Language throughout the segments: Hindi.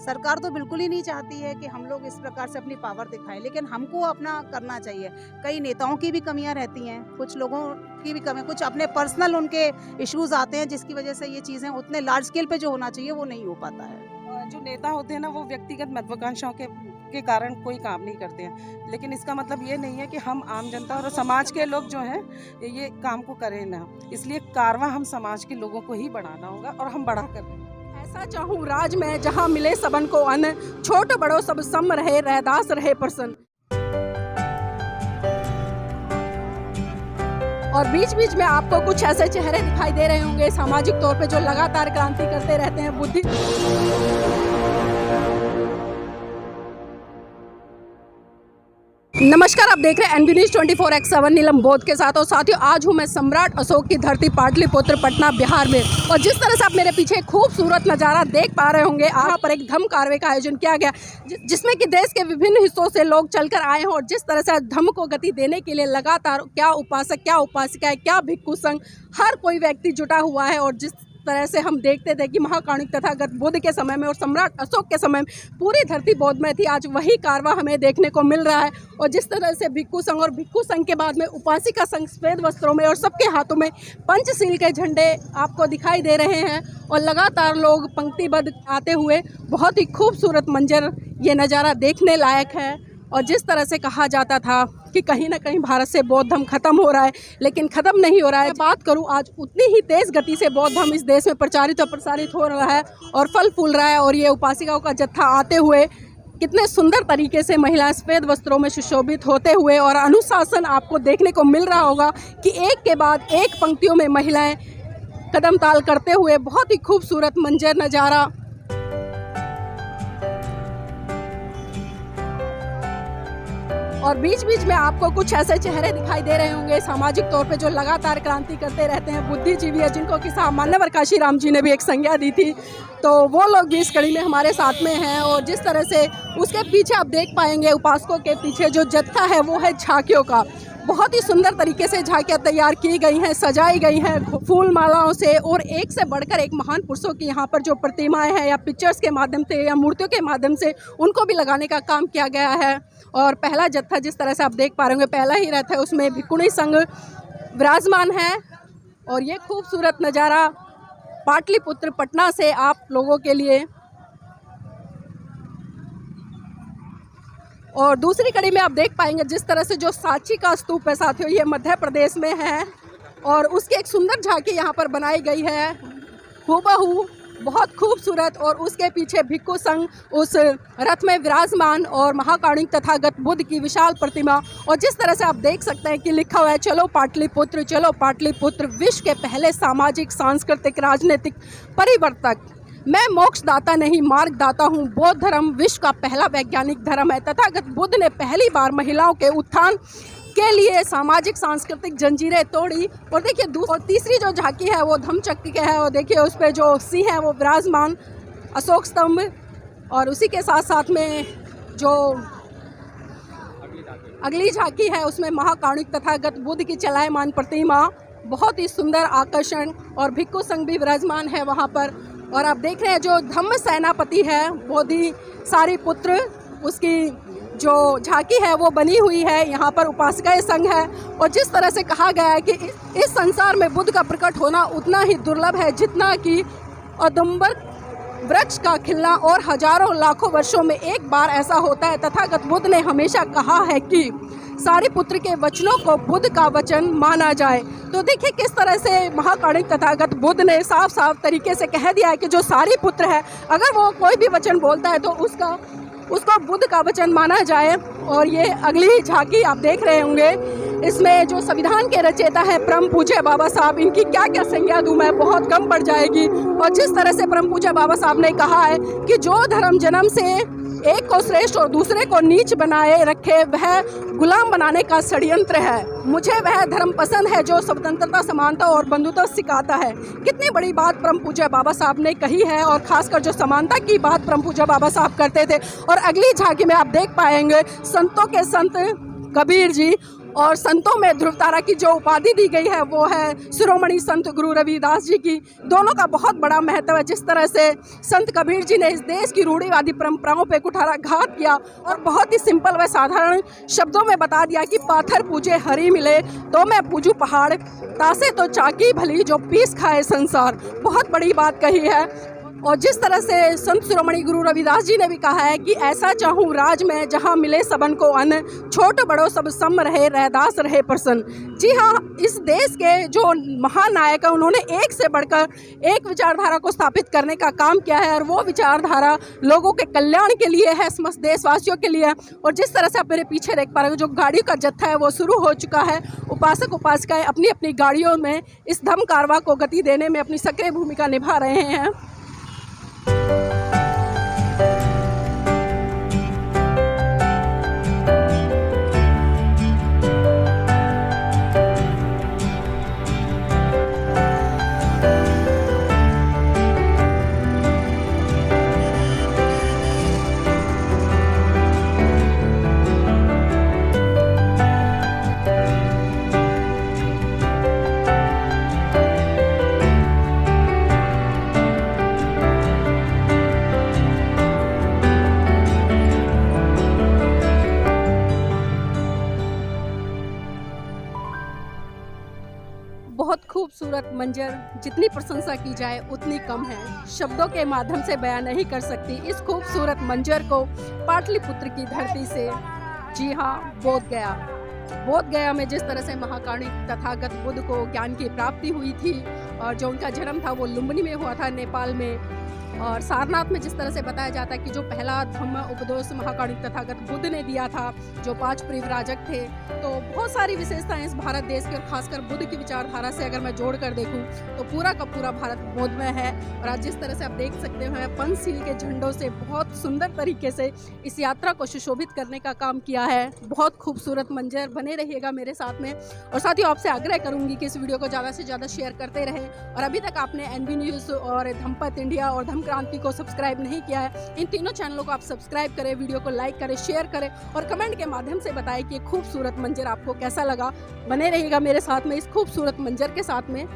सरकार तो बिल्कुल ही नहीं चाहती है कि हम लोग इस प्रकार से अपनी पावर दिखाएं, लेकिन हमको अपना करना चाहिए। कई नेताओं की भी कमियां रहती हैं, कुछ लोगों की भी कमी, कुछ अपने पर्सनल उनके इश्यूज आते हैं जिसकी वजह से ये चीज़ें उतने लार्ज स्केल पे जो होना चाहिए वो नहीं हो पाता है। जो नेता होते हैं ना, वो व्यक्तिगत महत्वाकांक्षाओं के कारण कोई काम नहीं करते हैं, लेकिन इसका मतलब ये नहीं है कि हम आम जनता और समाज के लोग जो हैं ये काम को करें ना। इसलिए कारवां हम समाज के लोगों को ही बढ़ाना होगा और हम बढ़ा कर रहे हैं। ऐसा चाहूँ राज में जहाँ मिले सबन को अन्न, छोट बड़ो सब सम रहे, रहदास रहे प्रसन्न। और बीच बीच में आपको कुछ ऐसे चेहरे दिखाई दे रहे होंगे सामाजिक तौर पे जो लगातार क्रांति करते रहते हैं। बुद्धि नमस्कार, आप देख रहे हैं एनबी न्यूज़ 24x7 नीलम बोध के साथ। और साथियों, आज हूँ मैं सम्राट अशोक की धरती पाटलिपुत्र पटना बिहार में। और जिस तरह से आप मेरे पीछे खूबसूरत नज़ारा देख पा रहे होंगे, यहाँ पर एक धम्म कार्रवाई का आयोजन किया गया जिसमें कि देश के विभिन्न हिस्सों से लोग चलकर आए हैं। और जिस तरह से धम्म को गति देने के लिए लगातार क्या उपासक, क्या उपासिका है, क्या भिक्षु संघ, हर कोई व्यक्ति जुटा हुआ है। और जिस तरह से हम देखते थे कि महाकाणिक तथागत बुद्ध के समय में और सम्राट अशोक के समय में पूरी धरती बौद्धमय थी, आज वही कारवा हमें देखने को मिल रहा है। और जिस तरह से भिक्षु संघ और भिक्षु संघ के बाद में उपासिका संघ सफेद वस्त्रों में और सबके हाथों में पंचशील के झंडे आपको दिखाई दे रहे हैं। और लगातार लोग पंक्तिबद्ध आते हुए, बहुत ही खूबसूरत मंजर, ये नज़ारा देखने लायक है। और जिस तरह से कहा जाता था कि कहीं ना कहीं भारत से बौद्ध धर्म खत्म हो रहा है, लेकिन खत्म नहीं हो रहा है। बात करूं, आज उतनी ही तेज गति से बौद्ध धर्म इस देश में प्रचारित और प्रसारित हो रहा है और फल फूल रहा है। और ये उपासिकाओं का जत्था आते हुए कितने सुंदर तरीके से महिलाएं सफ़ेद वस्त्रों में सुशोभित होते हुए, और अनुशासन आपको देखने को मिल रहा होगा कि एक के बाद एक पंक्तियों में महिलाएं कदम ताल करते हुए, बहुत ही खूबसूरत मंजर नज़ारा। और बीच बीच में आपको कुछ ऐसे चेहरे दिखाई दे रहे होंगे सामाजिक तौर पे जो लगातार क्रांति करते रहते हैं, बुद्धिजीवी है, जिनको कि मान्यवर काशीराम जी ने भी एक संज्ञा दी थी। तो वो लोग भी इस कड़ी में हमारे साथ में हैं। और जिस तरह से उसके पीछे आप देख पाएंगे, उपासकों के पीछे जो जत्था है वो है झांकियों का। बहुत ही सुंदर तरीके से झांकियाँ तैयार की गई हैं, सजाई गई हैं फूल मालाओं से। और एक से बढ़कर एक महान पुरुषों की यहाँ पर जो प्रतिमाएं हैं, या पिक्चर्स के माध्यम से या मूर्तियों के माध्यम से उनको भी लगाने का काम किया गया है। और पहला जत्था जिस तरह से आप देख पा रहे होंगे, पहला ही रथ है, उसमें भिक्षुणी संघ विराजमान है। और ये खूबसूरत नज़ारा पाटलिपुत्र पटना से आप लोगों के लिए। और दूसरी कड़ी में आप देख पाएंगे जिस तरह से जो सांची का स्तूप है साथियों, ये मध्य प्रदेश में है। और उसकी एक सुंदर झांकी यहाँ पर बनाई गई है, हूबहू, बहुत खूबसूरत। और उसके पीछे भिक्षु संघ उस रथ में विराजमान, और महाकाणिक तथागत बुद्ध की विशाल प्रतिमा। और जिस तरह से आप देख सकते हैं कि लिखा हुआ है, चलो पाटलिपुत्र, चलो पाटलिपुत्र, विश्व के पहले सामाजिक, सांस्कृतिक, राजनीतिक परिवर्तक। मैं मोक्षदाता नहीं, मार्गदाता हूँ। बौद्ध धर्म विश्व का पहला वैज्ञानिक धर्म है। तथागत बुद्ध ने पहली बार महिलाओं के उत्थान के लिए सामाजिक सांस्कृतिक जंजीरें तोड़ी। और देखिए, और तीसरी जो झांकी है वो धम्मचक्र के है। और देखिए उस पर जो सिंह है वो विराजमान, अशोक स्तंभ। और उसी के साथ साथ में जो अगली झांकी है उसमें महाकाणिक तथागत बुद्ध की चलायमान प्रतिमा, बहुत ही सुंदर आकर्षण। और भिक्षु संघ भी विराजमान है वहाँ पर। और आप देख रहे हैं जो धम्म सेनापति है, बोधि सारी पुत्र, उसकी जो झांकी है वो बनी हुई है। यहाँ पर उपासिका संघ है। और जिस तरह से कहा गया है कि इस संसार में बुद्ध का प्रकट होना उतना ही दुर्लभ है जितना कि औदुंबर वृक्ष का खिलना, और हजारों लाखों वर्षों में एक बार ऐसा होता है। तथागत बुद्ध ने हमेशा कहा है कि सारिपुत्र के वचनों को बुद्ध का वचन माना जाए। तो देखिए किस तरह से महाकाणिक तथागत बुद्ध ने साफ साफ तरीके से कह दिया है कि जो सारिपुत्र है, अगर वो कोई भी वचन बोलता है तो उसको बुद्ध का वचन माना जाए। और ये अगली झांकी आप देख रहे होंगे, इसमें जो संविधान के रचयिता है परम पूज्य बाबा साहब, इनकी क्या क्या संज्ञा दूं मैं, बहुत कम पड़ जाएगी। और जिस तरह से परम पूज्य बाबा साहब ने कहा है कि जो धर्म जन्म से एक को श्रेष्ठ और दूसरे को नीच बनाए रखे, वह गुलाम बनाने का षड्यंत्र है। मुझे वह धर्म पसंद है जो स्वतंत्रता, समानता और बंधुता सिखाता है। कितनी बड़ी बात परम पूज्य बाबा साहब ने कही है। और खासकर जो समानता की बात परम पूज्य बाबा साहब करते थे। और अगली झांकी में आप देख पाएंगे संतों के संत कबीर जी। और संतों में ध्रुव तारा की जो उपाधि दी गई है वो है शिरोमणि संत गुरु रविदास जी की। दोनों का बहुत बड़ा महत्व है। जिस तरह से संत कबीर जी ने इस देश की रूढ़िवादी परंपराओं पे कुठाराघात किया और बहुत ही सिंपल व साधारण शब्दों में बता दिया कि पाथर पूजे हरी मिले तो मैं पूजू पहाड़, तासे तो चाकी भली जो पीस खाए संसार। बहुत बड़ी बात कही है। और जिस तरह से संत शिरोमणि गुरु रविदास जी ने भी कहा है कि ऐसा चाहूँ राज में जहाँ मिले सबन को अन्न, छोट बड़ो सब सम रहे रैदास रहे प्रसन्न। जी हाँ, इस देश के जो महानायक है उन्होंने एक से बढ़कर एक विचारधारा को स्थापित करने का काम किया है और वो विचारधारा लोगों के कल्याण के लिए है, समस्त देशवासियों के लिए। और जिस तरह से आप मेरे पीछे देख पा रहे हो, जो गाड़ियों का जत्था है वो शुरू हो चुका है। उपासक उपासिकाएं अपनी अपनी गाड़ियों में इस धम्म कारवां को गति देने में अपनी सक्रिय भूमिका निभा रहे हैं। बहुत खूबसूरत मंजर, जितनी प्रशंसा की जाए उतनी कम है। शब्दों के माध्यम से बयान नहीं कर सकती इस खूबसूरत मंजर को पाटलिपुत्र की धरती से। जी हाँ, बोध गया में जिस तरह से महाकारुणिक तथागत बुद्ध को ज्ञान की प्राप्ति हुई थी और जो उनका जन्म था वो लुम्बिनी में हुआ था, नेपाल में। और सारनाथ में जिस तरह से बताया जाता है कि जो पहला धम्म उपदेश महाकारुणिक तथागत बुद्ध ने दिया था, जो 5 परिव्राजक थे। तो बहुत सारी विशेषताएं इस भारत देश की और खासकर बुद्ध की विचारधारा से अगर मैं जोड़ कर देखूं तो पूरा का पूरा भारत बौद्धमय है। और आज जिस तरह से आप देख सकते हैं, पंचशील के झंडों से बहुत सुंदर तरीके से इस यात्रा को सुशोभित करने का काम किया है। बहुत खूबसूरत मंजर। बने रहिएगा मेरे साथ में। और साथ ही आपसे आग्रह करूंगी कि इस वीडियो को ज़्यादा से ज़्यादा शेयर करते रहें। और अभी तक आपने NB न्यूज़ और धम्मपथ इंडिया और धम्म क्रांति को सब्सक्राइब नहीं किया है, इन तीनों चैनलों को आप सब्सक्राइब करें, वीडियो को लाइक करें, शेयर करें और कमेंट के माध्यम से बताएं कि खूबसूरत मंजर आपको कैसा लगा। बने रहिएगा मेरे साथ में इस खूबसूरत मंजर के साथ में।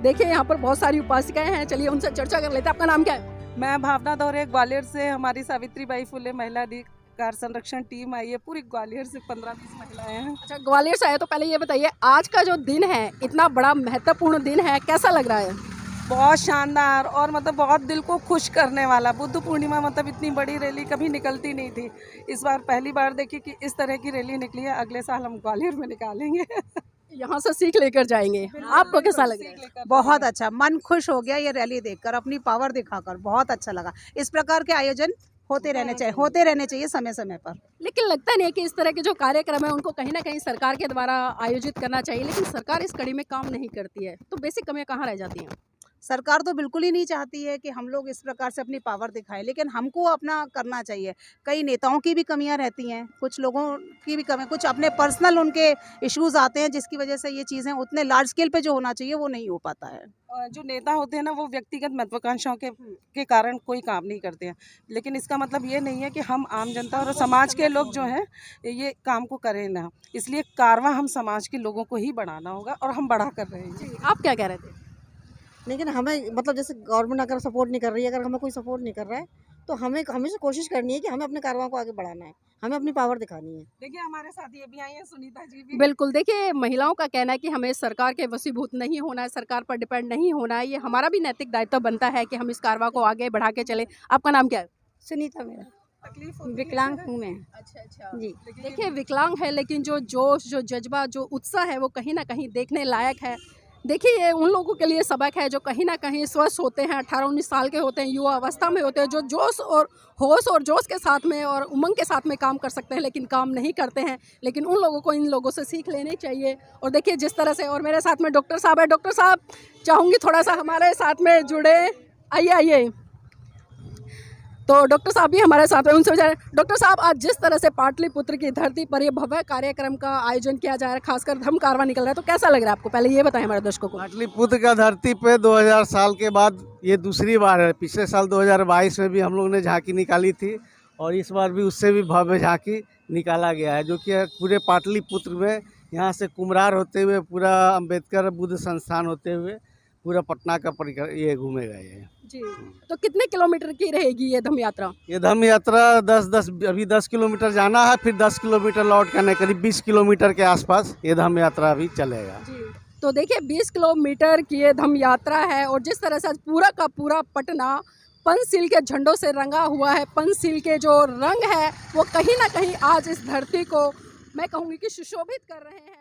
देखिए यहाँ पर बहुत सारी उपासिकाएं हैं, चलिए उनसे चर्चा कर लेते हैं। आपका नाम क्या है? मैं भावना दौरे ग्वालियर से। हमारी सावित्रीबाई फुले महिला अधिकार संरक्षण टीम आई है, पूरी ग्वालियर से 15-20 महिलाएं हैं। अच्छा, ग्वालियर से आए तो पहले ये बताइए, आज का जो दिन है, इतना बड़ा महत्वपूर्ण दिन है, कैसा लग रहा है? बहुत शानदार और मतलब बहुत दिल को खुश करने वाला। बुद्ध पूर्णिमा मतलब इतनी बड़ी रैली कभी निकलती नहीं थी। इस बार पहली बार देखिए कि इस तरह की रैली निकली है। अगले साल हम ग्वालियर में निकालेंगे। यहाँ से सीख लेकर जाएंगे। आपको कैसा लग रहा है? बहुत अच्छा, मन खुश हो गया ये रैली देखकर, अपनी पावर दिखाकर बहुत अच्छा लगा। इस प्रकार के आयोजन होते रहने चाहिए समय समय पर। लेकिन लगता नहीं है कि इस तरह के जो कार्यक्रम है उनको कहीं ना कहीं सरकार के द्वारा आयोजित करना चाहिए, लेकिन सरकार इस कड़ी में काम नहीं करती है, तो बेसिक कमियां कहाँ रह जाती हैं? सरकार तो बिल्कुल ही नहीं चाहती है कि हम लोग इस प्रकार से अपनी पावर दिखाएं, लेकिन हमको अपना करना चाहिए। कई नेताओं की भी कमियां रहती हैं, कुछ लोगों की भी कमी, कुछ अपने पर्सनल उनके इश्यूज आते हैं जिसकी वजह से ये चीज़ें उतने लार्ज स्केल पे जो होना चाहिए वो नहीं हो पाता है। जो नेता होते हैं ना, वो व्यक्तिगत महत्वाकांक्षाओं के कारण कोई काम नहीं करते हैं। लेकिन इसका मतलब ये नहीं है कि हम आम जनता और समाज के लोग जो हैं ये काम को करें ना। इसलिए कारवां हम समाज के लोगों को ही बढ़ाना होगा और हम बढ़ा कर रहे हैं। आप क्या कह रहे थे? लेकिन हमें मतलब जैसे गवर्नमेंट अगर सपोर्ट नहीं कर रही है, अगर हमें कोई सपोर्ट नहीं कर रहा है, तो हमें हमेशा कोशिश करनी है कि हमें अपने कारवां को आगे बढ़ाना है, हमें अपनी पावर दिखानी है। देखिए हमारे साथ ये भी आई है, सुनीता जी भी। बिल्कुल, देखिए महिलाओं का कहना है कि हमें सरकार के वशीभूत नहीं होना है, सरकार पर डिपेंड नहीं होना है। ये हमारा भी नैतिक दायित्व बनता है कि हम इस कारवां को आगे बढ़ा के चले। आपका नाम क्या है? सुनीता मेरा विकलांग हूँ मैं। अच्छा जी। देखिए विकलांग है, लेकिन जो जोश, जो जज्बा, जो उत्साह है वो कहीं ना कहीं देखने लायक है। देखिए ये उन लोगों के लिए सबक है जो कहीं ना कहीं स्वस्थ होते हैं, 18-19 साल के होते हैं, युवा अवस्था में होते हैं, जो जोश और होश और जोश के साथ में और उमंग के साथ में काम कर सकते हैं, लेकिन काम नहीं करते हैं। लेकिन उन लोगों को इन लोगों से सीख लेनी चाहिए। और देखिए जिस तरह से, और मेरे साथ में डॉक्टर साहब है। डॉक्टर साहब, चाहूँगी थोड़ा सा हमारे साथ में जुड़े। आइए। तो डॉक्टर साहब भी हमारे साथ हैं, उनसे जाए। डॉक्टर साहब, आज जिस तरह से पाटलिपुत्र की धरती पर ये भव्य कार्यक्रम का आयोजन किया जा रहा है, खासकर धम्म कारवां निकल रहा है, तो कैसा लग रहा है आपको? पहले ये बताएं हमारे दर्शकों को। पाटलिपुत्र का धरती पे 2000 साल के बाद ये दूसरी बार है। पिछले साल 2022 में भी हम लोग ने झांकी निकाली थी और इस बार भी उससे भी भव्य झांकी निकाला गया है, जो कि पूरे पाटलिपुत्र में यहाँ से कुम्हरार होते हुए पूरा अम्बेडकर बुद्ध संस्थान होते हुए पूरा पटना का ये घूमेगा ये जी, तो कितने किलोमीटर की रहेगी ये धम्म यात्रा? ये धम्म यात्रा अभी 10 किलोमीटर जाना है, फिर 10 किलोमीटर लौट करने, करीब 20 किलोमीटर के आसपास ये धम्म यात्रा अभी चलेगा। जी, तो देखिए 20 किलोमीटर की ये धम्म यात्रा है और जिस तरह से आज पूरा का पूरा पटना पंचशील के झंडों से रंगा हुआ है। पंचशील के जो रंग है वो कहीं ना कहीं आज इस धरती को मैं कहूँगी कि सुशोभित कर रहे हैं।